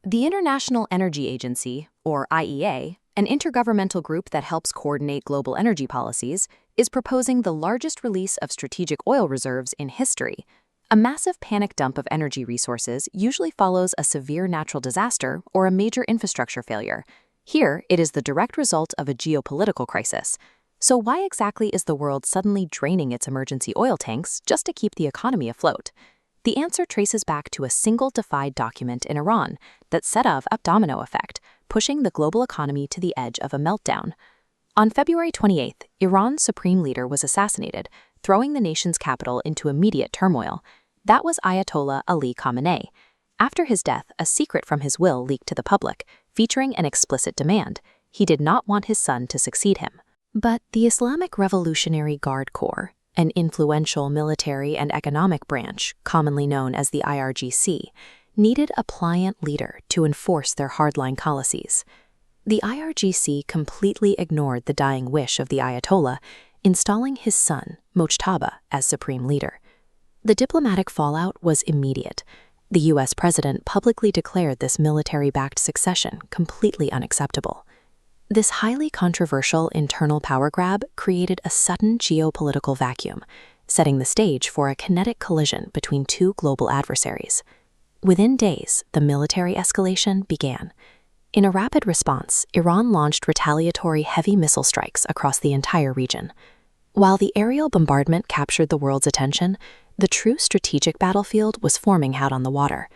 The International Energy Agency, or IEA, an intergovernmental group that helps coordinate global energy policies, is proposing the largest release of strategic oil reserves in history. A massive panic dump of energy resources usually follows a severe natural disaster or a major infrastructure failure. Here, it is the direct result of a geopolitical crisis. So why exactly is the world suddenly draining its emergency oil tanks just to keep the economy afloat? The answer traces back to a single defied document in Iran that set off a domino effect, pushing the global economy to the edge of a meltdown. On February 28th, Iran's supreme leader was assassinated, throwing the nation's capital into immediate turmoil. That was Ayatollah Ali Khamenei. After his death, a secret from his will leaked to the public, featuring an explicit demand. He did not want his son to succeed him. But the Islamic Revolutionary Guard Corps, an influential military and economic branch, commonly known as the IRGC, needed a pliant leader to enforce their hardline policies. The IRGC completely ignored the dying wish of the Ayatollah, installing his son, Mojtaba, as supreme leader. The diplomatic fallout was immediate. The U.S. president publicly declared this military-backed succession completely unacceptable. This highly controversial internal power grab created a sudden geopolitical vacuum, setting the stage for a kinetic collision between two global adversaries. Within days, the military escalation began. In a rapid response, Iran launched retaliatory heavy missile strikes across the entire region. While the aerial bombardment captured the world's attention, the true strategic battlefield was forming out on the water.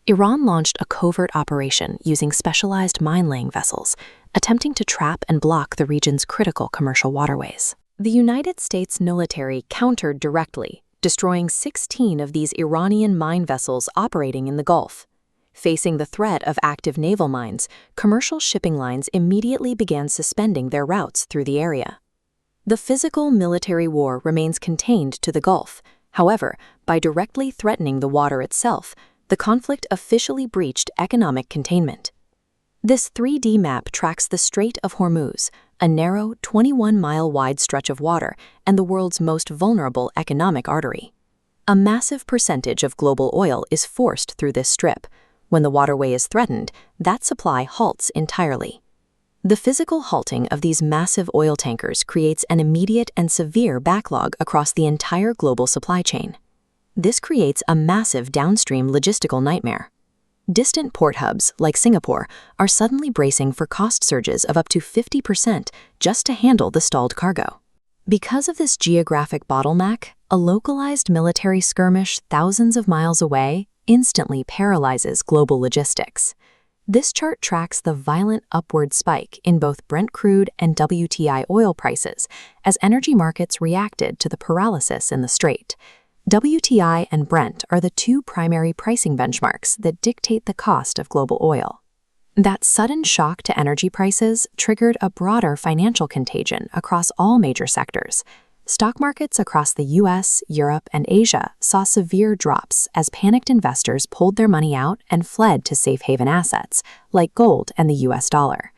Iran launched a covert operation using specialized mine-laying vessels, attempting to trap and block the region's critical commercial waterways. The United States military countered directly, destroying 16 of these Iranian mine vessels operating in the Gulf. Facing the threat of active naval mines, commercial shipping lines immediately began suspending their routes through the area. The physical military war remains contained to the Gulf. However, by directly threatening the water itself, the conflict officially breached economic containment. This 3D map tracks the Strait of Hormuz, a narrow 21-mile-wide stretch of water and the world's most vulnerable economic artery. A massive percentage of global oil is forced through this strip. When the waterway is threatened, that supply halts entirely. The physical halting of these massive oil tankers creates an immediate and severe backlog across the entire global supply chain. This creates a massive downstream logistical nightmare. Distant port hubs, like Singapore, are suddenly bracing for cost surges of up to 50% just to handle the stalled cargo. Because of this geographic bottleneck, a localized military skirmish thousands of miles away instantly paralyzes global logistics. This chart tracks the violent upward spike in both Brent crude and WTI oil prices as energy markets reacted to the paralysis in the Strait. WTI and Brent are the two primary pricing benchmarks that dictate the cost of global oil. That sudden shock to energy prices triggered a broader financial contagion across all major sectors. Stock markets across the US, Europe, and Asia saw severe drops as panicked investors pulled their money out and fled to safe haven assets, like gold and the US dollar.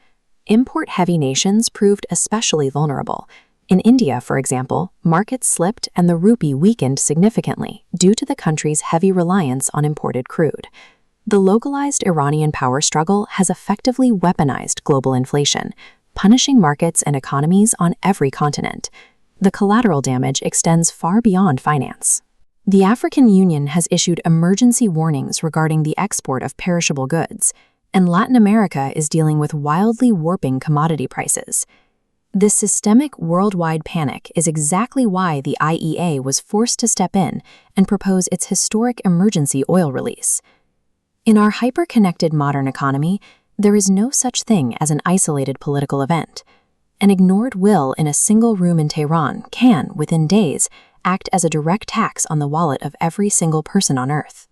Import-heavy nations proved especially vulnerable. In India, for example, markets slipped and the rupee weakened significantly due to the country's heavy reliance on imported crude. The localized Iranian power struggle has effectively weaponized global inflation, punishing markets and economies on every continent. The collateral damage extends far beyond finance. The African Union has issued emergency warnings regarding the export of perishable goods, and Latin America is dealing with wildly warping commodity prices. This systemic worldwide panic is exactly why the IEA was forced to step in and propose its historic emergency oil release. In our hyper-connected modern economy, there is no such thing as an isolated political event. An ignored will in a single room in Tehran can, within days, act as a direct tax on the wallet of every single person on Earth.